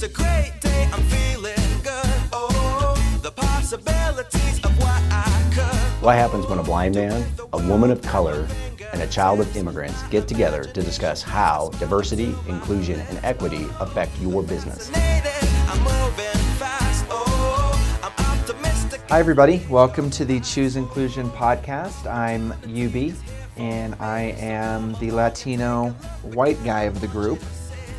a great day, I'm feeling good. Oh, the possibilities of what I could. What happens when a blind man, a woman of color, and a child of immigrants get together to discuss how diversity, inclusion, and equity affect your business? I'm moving fast. Oh, I'm optimistic. Hi everybody, welcome to the Choose Inclusion podcast. I'm UB and I am the Latino white guy of the group.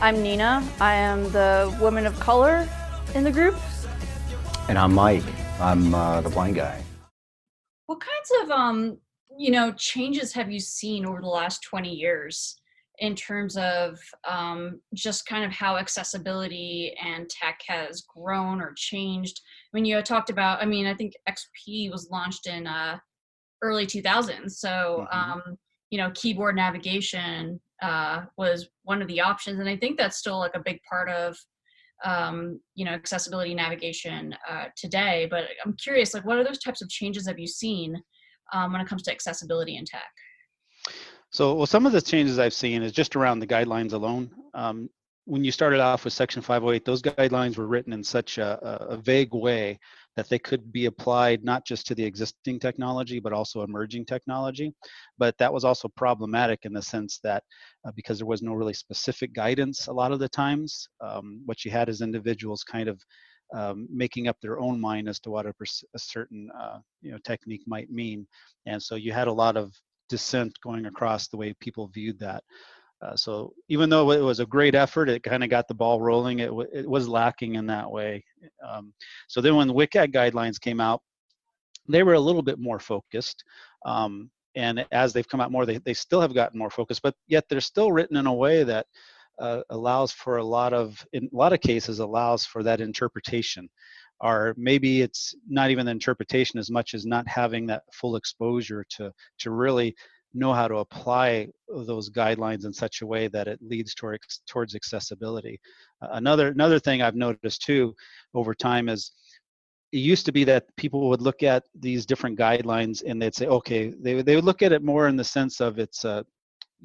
I'm Nina. I am the woman of color in the group. And I'm Mike. I'm the blind guy. What kinds of changes have you seen over the last 20 years in terms of just kind of how accessibility and tech has grown or changed? I mean, you had talked about, I think XP was launched in early 2000s. So, keyboard navigation was one of the options. And I think that's still like a big part of, accessibility navigation today. But I'm curious, like, what are those types of changes have you seen when it comes to accessibility in tech? So, some of the changes I've seen is just around the guidelines alone. When you started off with Section 508, those guidelines were written in such a vague way that they could be applied not just to the existing technology, but also emerging technology. But that was also problematic in the sense that because there was no really specific guidance a lot of the times, what you had is individuals kind of making up their own mind as to what a certain technique might mean. And so you had a lot of dissent going across the way people viewed that. So even though it was a great effort, it kind of got the ball rolling. It was lacking in that way. So then when the WCAG guidelines came out, they were a little bit more focused. And as they've come out more, they still have gotten more focused, but yet they're still written in a way that allows for in a lot of cases, allows for that interpretation. Or maybe it's not even the interpretation as much as not having that full exposure to really know how to apply those guidelines in such a way that it leads towards accessibility. Another thing I've noticed too over time is it used to be that people would look at these different guidelines and they'd say, okay, they would look at it more in the sense of it's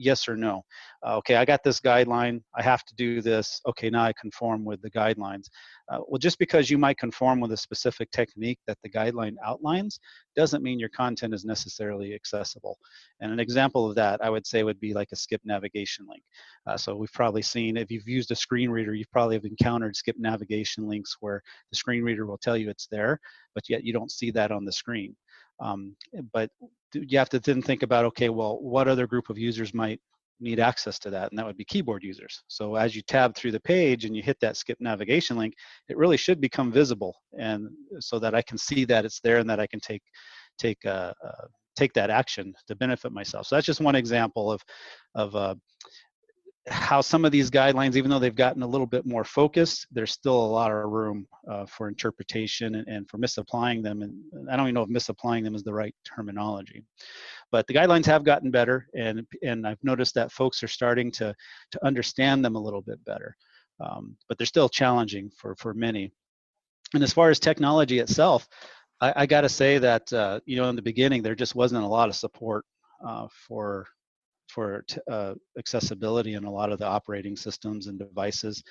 yes or no. Okay, I got this guideline, I have to do this. Okay, now I conform with the guidelines. Well, just because you might conform with a specific technique that the guideline outlines doesn't mean your content is necessarily accessible. And an example of that, I would say, would be like a skip navigation link. So we've probably seen, if you've used a screen reader, you've probably have encountered skip navigation links where the screen reader will tell you it's there, but yet you don't see that on the screen. But you have to then think about, okay, well, what other group of users might need access to that? And that would be keyboard users. So as you tab through the page and you hit that skip navigation link, it really should become visible, and so that I can see that it's there and that I can take that action to benefit myself. So that's just one example of how some of these guidelines, even though they've gotten a little bit more focused, there's still a lot of room for interpretation and for misapplying them. And I don't even know if misapplying them is the right terminology. But the guidelines have gotten better, and I've noticed that folks are starting to understand them a little bit better. But they're still challenging for many. And as far as technology itself, I got to say that in the beginning there just wasn't a lot of support for accessibility in a lot of the operating systems and devices,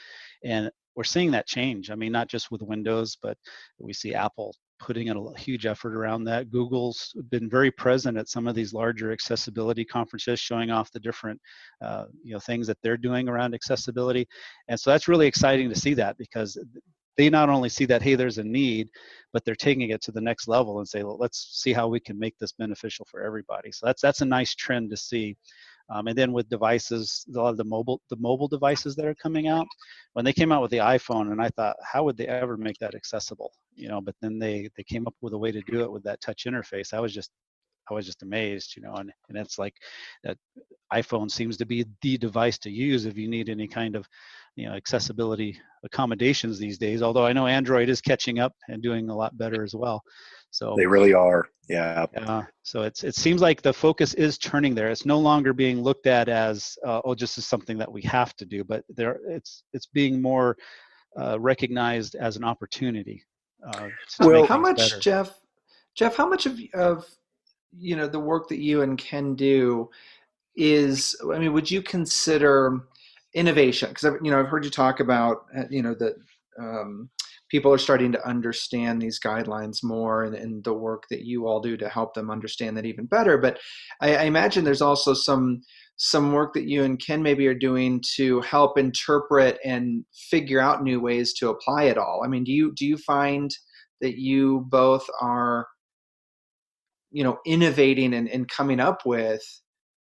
and we're seeing that change. I mean, not just with Windows, but we see Apple putting in a huge effort around that. Google's been very present at some of these larger accessibility conferences, showing off the different things that they're doing around accessibility, and so that's really exciting to see that, because they not only see that, hey, there's a need, but they're taking it to the next level and say, well, let's see how we can make this beneficial for everybody. So that's a nice trend to see. And then with devices, a lot of the mobile devices that are coming out, when they came out with the iPhone, and I thought, how would they ever make that accessible? But then they came up with a way to do it with that touch interface. I was just amazed, and it's like that iPhone seems to be the device to use if you need any kind of accessibility accommodations these days, although I know Android is catching up and doing a lot better as well. So they really are. Yeah. So it seems like the focus is turning there. It's no longer being looked at as just as something that we have to do, but it's being more recognized as an opportunity. Well, how much better. Jeff, how much of the work that you and Ken do is, would you consider innovation? Because I've heard you talk about the people are starting to understand these guidelines more, and the work that you all do to help them understand that even better. But I imagine there's also some work that you and Ken maybe are doing to help interpret and figure out new ways to apply it all. I mean, do you find that you both are, innovating and coming up with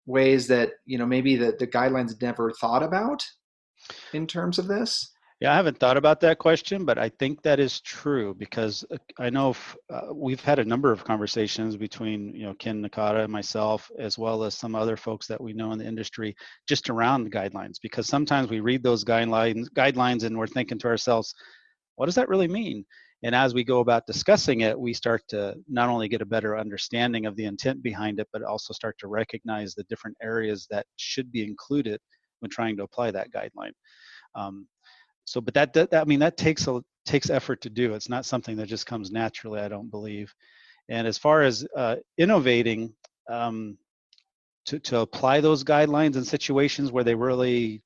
ways that, maybe the guidelines never thought about in terms of this? Yeah, I haven't thought about that question, but I think that is true because I know we've had a number of conversations between, Ken Nakata and myself, as well as some other folks that we know in the industry, just around the guidelines. Because sometimes we read those guidelines and we're thinking to ourselves, what does that really mean? And as we go about discussing it, we start to not only get a better understanding of the intent behind it, but also start to recognize the different areas that should be included when trying to apply that guideline. But that takes effort to do. It's not something that just comes naturally, I don't believe. And as far as innovating to apply those guidelines in situations where they really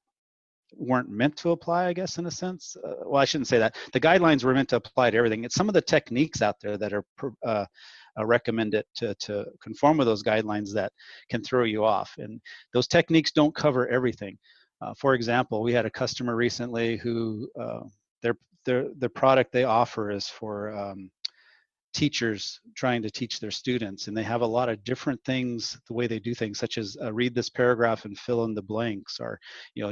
weren't meant to apply, I guess, in a sense. Well, I shouldn't say that. The guidelines were meant to apply to everything. It's some of the techniques out there that are recommended to conform with those guidelines that can throw you off. And those techniques don't cover everything. For example, we had a customer recently who the product they offer is for teachers trying to teach their students, and they have a lot of different things, the way they do things, such as read this paragraph and fill in the blanks, or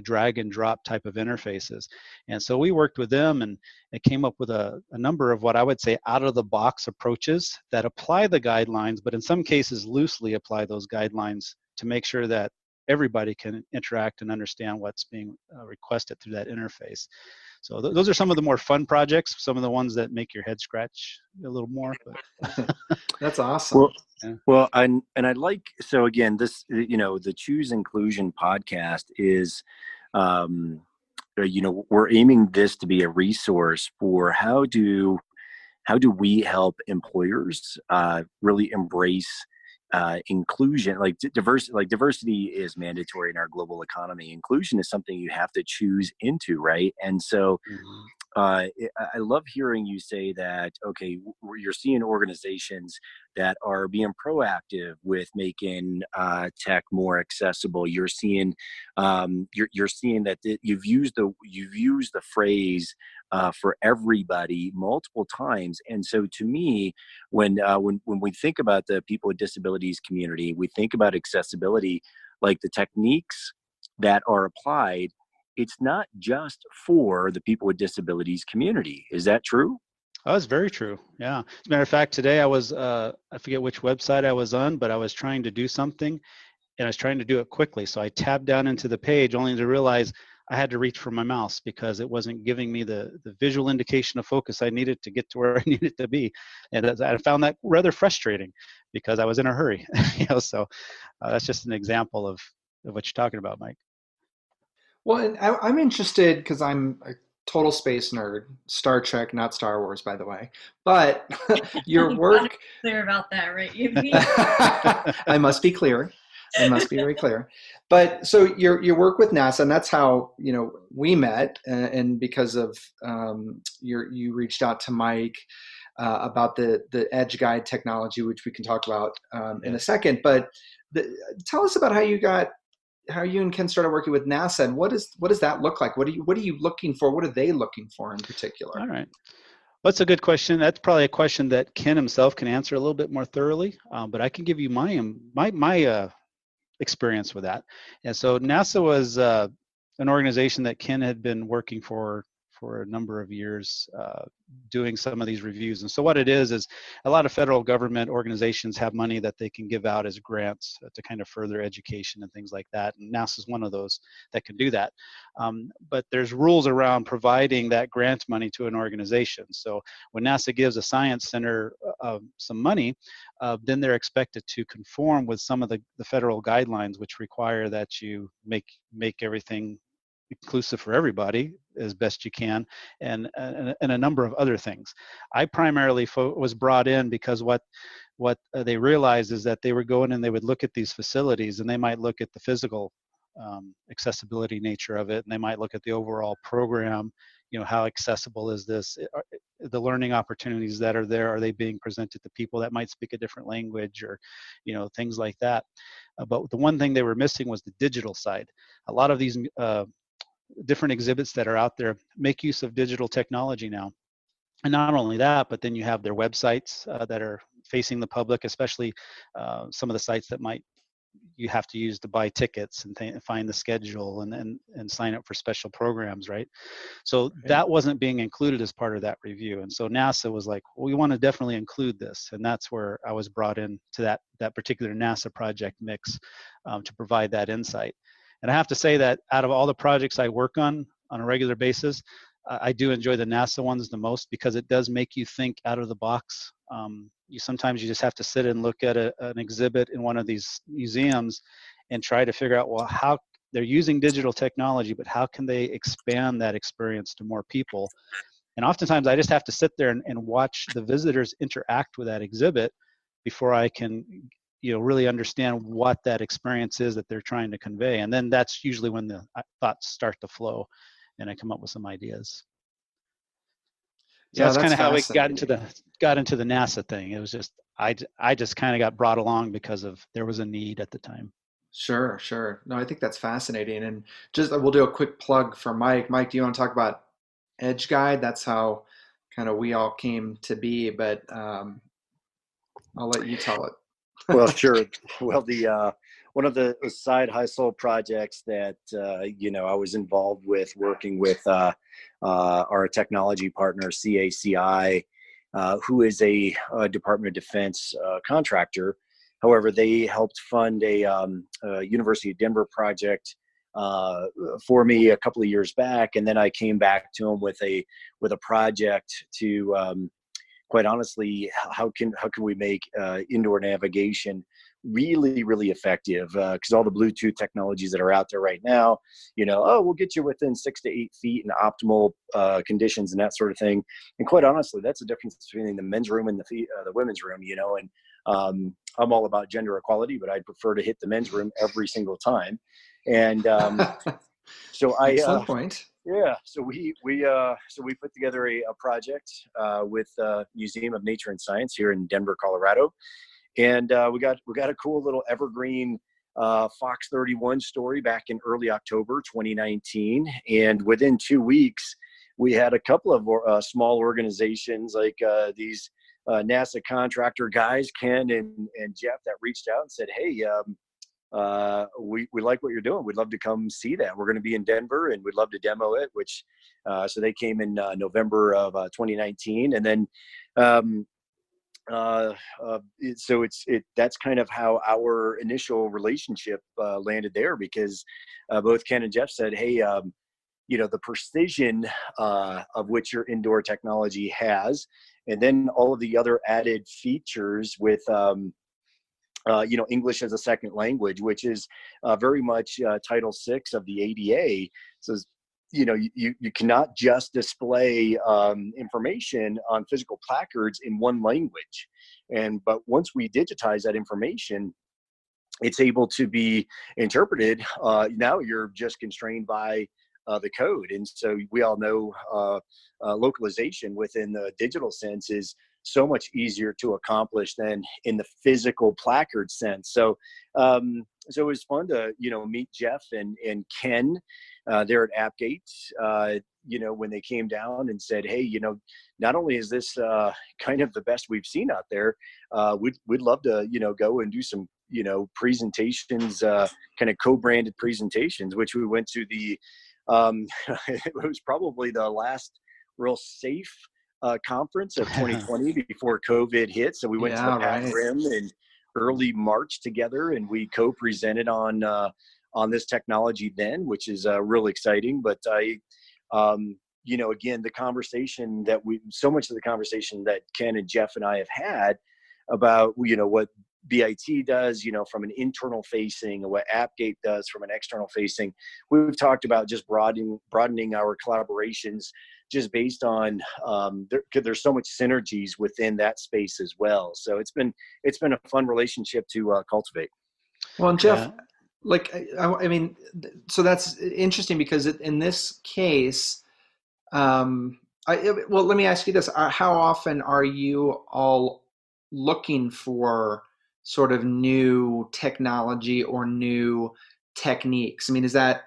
drag and drop type of interfaces. And so we worked with them, and it came up with a number of what I would say out of the box approaches that apply the guidelines, but in some cases loosely apply those guidelines to make sure that everybody can interact and understand what's being requested through that interface. So those are some of the more fun projects, some of the ones that make your head scratch a little more. But. That's awesome. Well, Yeah. well, and I like, so again, this, the Choose Inclusion podcast is, we're aiming this to be a resource for how do we help employers really embrace inclusion. Diversity is mandatory in our global economy. Inclusion is something you have to choose into, right? And so I love hearing you say that, okay, you're seeing organizations that are being proactive with making tech more accessible. You're seeing you're seeing that you've used the phrase for everybody multiple times. And so to me, when we think about the people with disabilities community, we think about accessibility, like the techniques that are applied, it's not just for the people with disabilities community. Is that true? Oh, that's very true. Yeah. As a matter of fact, today I was, I forget which website I was on, but I was trying to do something and I was trying to do it quickly. So I tabbed down into the page only to realize I had to reach for my mouse because it wasn't giving me the visual indication of focus I needed to get to where I needed to be. And I found that rather frustrating because I was in a hurry. So that's just an example of what you're talking about, Mike. Well, and I'm interested because I'm a total space nerd. Star Trek, not Star Wars, by the way. But your work. Clear about that, right? I must be clear. I must be very clear. But so your work with NASA, and that's how we met, and because of you reached out to Mike about the Edge Guide technology, which we can talk about in a second. But tell us about how you and Ken started working with NASA, and what does that look like? What are you looking for? What are they looking for in particular? All right. Well, that's a good question. That's probably a question that Ken himself can answer a little bit more thoroughly, but I can give you my experience with that. And so NASA was an organization that Ken had been working for a number of years, doing some of these reviews. And so what it is a lot of federal government organizations have money that they can give out as grants to kind of further education and things like that. And NASA is one of those that can do that. But there's rules around providing that grant money to an organization. So when NASA gives a science center some money, then they're expected to conform with some of the federal guidelines, which require that you make everything inclusive for everybody as best you can, and a number of other things. I primarily was brought in because what they realized is that they were going and they would look at these facilities and they might look at the physical accessibility nature of it, and they might look at the overall program how accessible is this? The learning opportunities that are there, are they being presented to people that might speak a different language, or things like that. But the one thing they were missing was the digital side. A lot of these different exhibits that are out there make use of digital technology now. And not only that, but then you have their websites that are facing the public, especially some of the sites that you have to use to buy tickets and find the schedule and sign up for special programs, right? So that wasn't being included as part of that review. And so NASA was like, well, we want to definitely include this. And that's where I was brought in to that particular NASA project mix to provide that insight. And I have to say that out of all the projects I work on a regular basis, I do enjoy the NASA ones the most, because it does make you think out of the box. Sometimes you just have to sit and look at an exhibit in one of these museums and try to figure out, well, how they're using digital technology, but how can they expand that experience to more people? And oftentimes I just have to sit there and watch the visitors interact with that exhibit before I can really understand what that experience is that they're trying to convey. And then that's usually when the thoughts start to flow and I come up with some ideas. So that's kind of how we got into the NASA thing. It was just, I just kind of got brought along because there was a need at the time. Sure. No, I think that's fascinating. And just, we'll do a quick plug for Mike. Mike, do you want to talk about Edge Guide? That's how kind of we all came to be, but I'll let you tell it. Well, sure. Well, the one of the side hustle projects that I was involved with, working with our technology partner CACI, who is a Department of Defense contractor. However, they helped fund a University of Denver project for me a couple of years back, and then I came back to them with a project to quite honestly, how can we make indoor navigation really, really effective? Because all the Bluetooth technologies that are out there right now, we'll get you within 6 to 8 feet in optimal conditions and that sort of thing. And quite honestly, that's the difference between the men's room and the women's room. And I'm all about gender equality, but I'd prefer to hit the men's room every single time. And so excellent point. Yeah, so we put together a project with Museum of Nature and Science here in Denver, Colorado, and we got a cool little evergreen Fox 31 story back in early October 2019, and within 2 weeks we had a couple of small organizations like these NASA contractor guys, Ken and Jeff, that reached out and said, hey, we like what you're doing. We'd love to come see that. We're going to be in Denver and we'd love to demo it, which, so they came in November of 2019. And then, that's kind of how our initial relationship landed there, because both Ken and Jeff said, hey, the precision of which your indoor technology has, and then all of the other added features with, English as a second language, which is very much Title VI of the ADA. So, you cannot just display information on physical placards in one language. But once we digitize that information, it's able to be interpreted. Now you're just constrained by the code. And so we all know localization within the digital sense is so much easier to accomplish than in the physical placard sense. So it was fun to, meet Jeff and Ken there at Appgate, when they came down and said, hey, not only is this kind of the best we've seen out there, we'd love to, go and do some, presentations, kind of co-branded presentations, which we went to the, it was probably the last real safe conference of 2020 before COVID hit. So we went to the Pat Rim in early March together, and we co-presented on this technology then, which is really exciting. But again, the conversation so much of the conversation that Ken and Jeff and I have had about, what BIT does, from an internal facing, and what Appgate does from an external facing. We've talked about just broadening our collaborations just based on there's so much synergies within that space as well. So it's been a fun relationship to cultivate. Well, and Jeff, I mean, so that's interesting because in this case, Well, let me ask you this: how often are you all looking for sort of new technology or new techniques? I mean, is that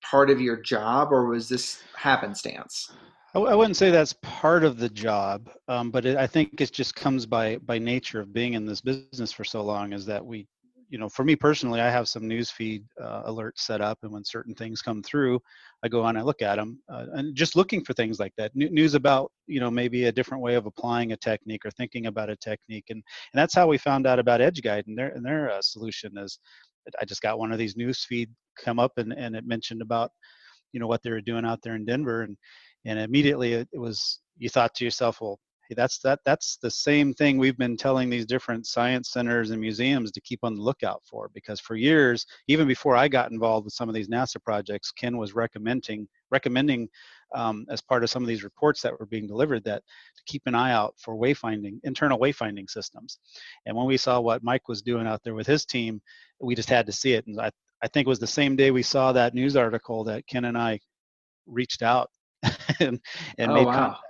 part of your job, or was this happenstance? I wouldn't say that's part of the job, but I think it just comes by nature of being in this business for so long. Is that we, for me personally, I have some news feed alerts set up, and when certain things come through, I go on and I look at them, and just looking for things like that, news about maybe a different way of applying a technique or thinking about a technique, and that's how we found out about EdgeGuide and their solution is. I just got one of these news feed come up, and it mentioned about what they were doing out there in Denver, and immediately it was, you thought to yourself, well, hey, that's the same thing we've been telling these different science centers and museums to keep on the lookout for, because for years, even before I got involved with some of these NASA projects, Ken was recommending as part of some of these reports that were being delivered, that to keep an eye out for internal wayfinding systems. And when we saw what Mike was doing out there with his team, we just had to see it. And I think it was the same day we saw that news article that Ken and I reached out and Oh, made wow. contact.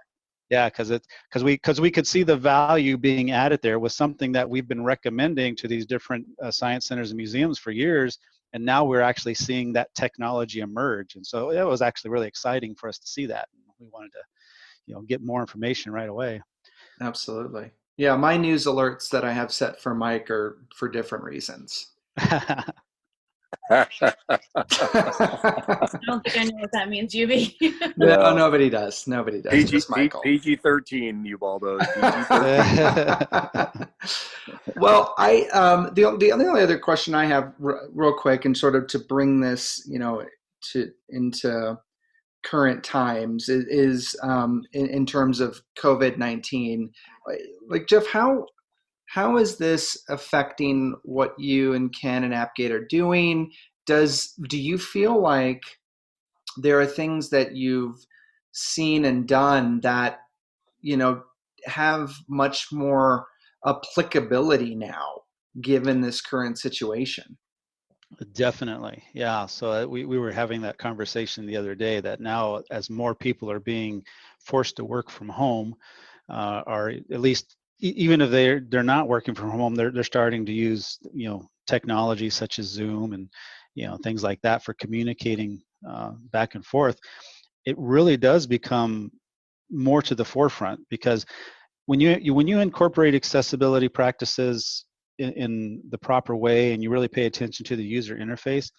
Yeah, because we could see the value being added there was something that we've been recommending to these different science centers and museums for years, and now we're actually seeing that technology emerge. And so it was actually really exciting for us to see that. We wanted to, get more information right away. Absolutely. Yeah, my news alerts that I have set for Mike are for different reasons. I don't think I know what that means, Yubi. No, nobody does. Nobody does. Just Michael. PG-13, Ubaldo. Well, the only other question I have, real quick, and sort of to bring this, into current times, is in terms of COVID-19. Like, Jeff, how is this affecting what you and Ken and Appgate are doing? Do you feel like there are things that you've seen and done that, have much more applicability now, given this current situation? Definitely. Yeah. So we were having that conversation the other day that now, as more people are being forced to work from home, or at least even if they're not working from home, they're starting to use, technology such as Zoom and, things like that for communicating back and forth. It really does become more to the forefront, because when you incorporate accessibility practices in the proper way, and you really pay attention to the user interface,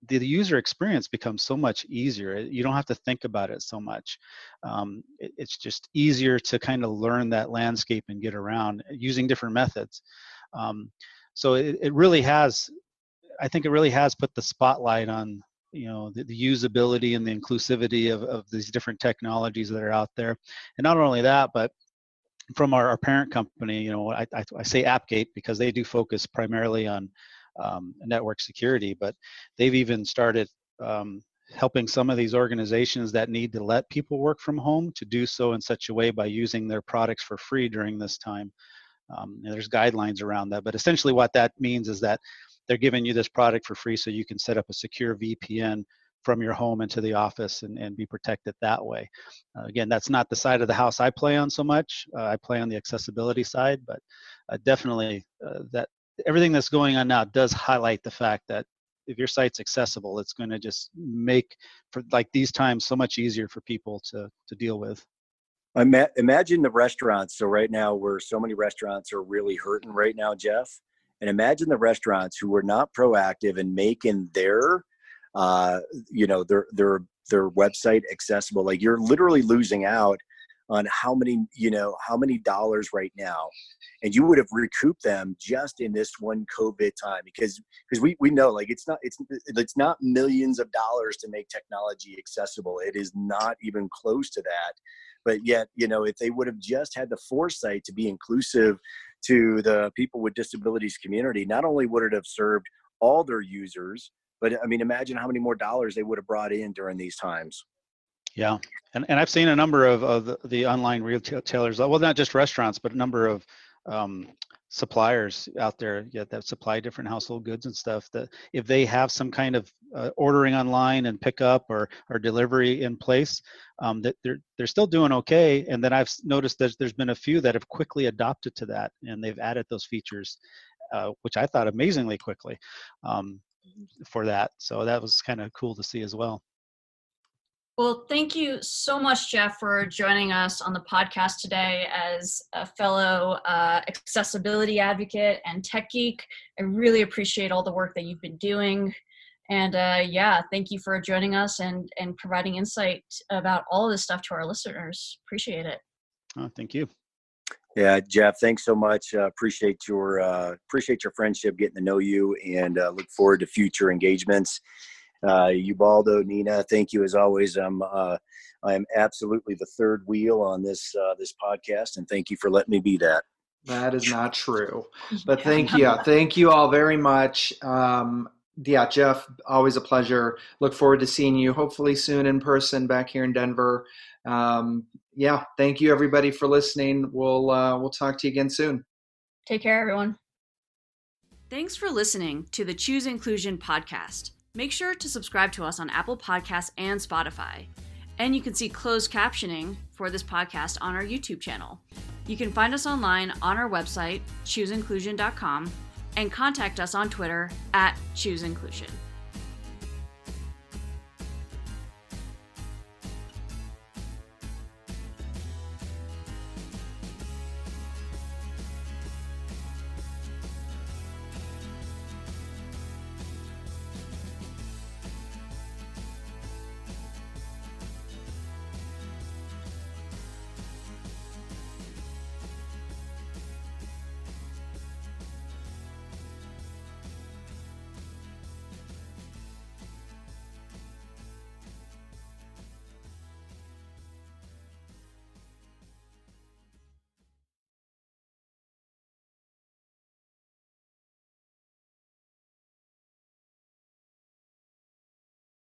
the user experience becomes so much easier. You don't have to think about it so much. It's just easier to kind of learn that landscape and get around using different methods. So it really has, I think it really has put the spotlight on, the usability and the inclusivity of these different technologies that are out there. And not only that, but from our parent company, I say Appgate because they do focus primarily on network security, but they've even started helping some of these organizations that need to let people work from home to do so in such a way by using their products for free during this time. And there's guidelines around that, but essentially what that means is that they're giving you this product for free so you can set up a secure VPN from your home into the office and be protected that way. Again, that's not the side of the house I play on so much. I play on the accessibility side, but definitely that everything that's going on now does highlight the fact that if your site's accessible, it's going to just make, for like these times, so much easier for people to deal with. Imagine the restaurants. So right now, where so many restaurants are really hurting right now, Jeff, and imagine the restaurants who were not proactive in making their their website accessible. Like, you're literally losing out on how many dollars right now, and you would have recouped them just in this one COVID time, because we know, like, it's not millions of dollars to make technology accessible. It is not even close to that. But yet, if they would have just had the foresight to be inclusive to the people with disabilities community, not only would it have served all their users, but I mean, imagine how many more dollars they would have brought in during these times. Yeah. And I've seen a number of the online retailers, well, not just restaurants, but a number of suppliers out there that supply different household goods and stuff, that if they have some kind of ordering online and pickup or delivery in place, that they're still doing okay. And then I've noticed that there's been a few that have quickly adopted to that, and they've added those features, which I thought amazingly quickly for that. So that was kind of cool to see as well. Well, thank you so much, Jeff, for joining us on the podcast today as a fellow accessibility advocate and tech geek. I really appreciate all the work that you've been doing. And thank you for joining us and providing insight about all of this stuff to our listeners. Appreciate it. Oh, thank you. Yeah, Jeff, thanks so much. Appreciate your friendship, getting to know you, and look forward to future engagements. Ubaldo, Nina, thank you as always. I'm absolutely the third wheel on this podcast, and thank you for letting me be that. That is not true, but thank you all very much. Jeff, always a pleasure. Look forward to seeing you hopefully soon in person back here in Denver. Thank you everybody for listening. We'll talk to you again soon. Take care, everyone. Thanks for listening to the Choose Inclusion podcast. Make sure to subscribe to us on Apple Podcasts and Spotify. And you can see closed captioning for this podcast on our YouTube channel. You can find us online on our website, chooseinclusion.com, and contact us on Twitter @chooseinclusion.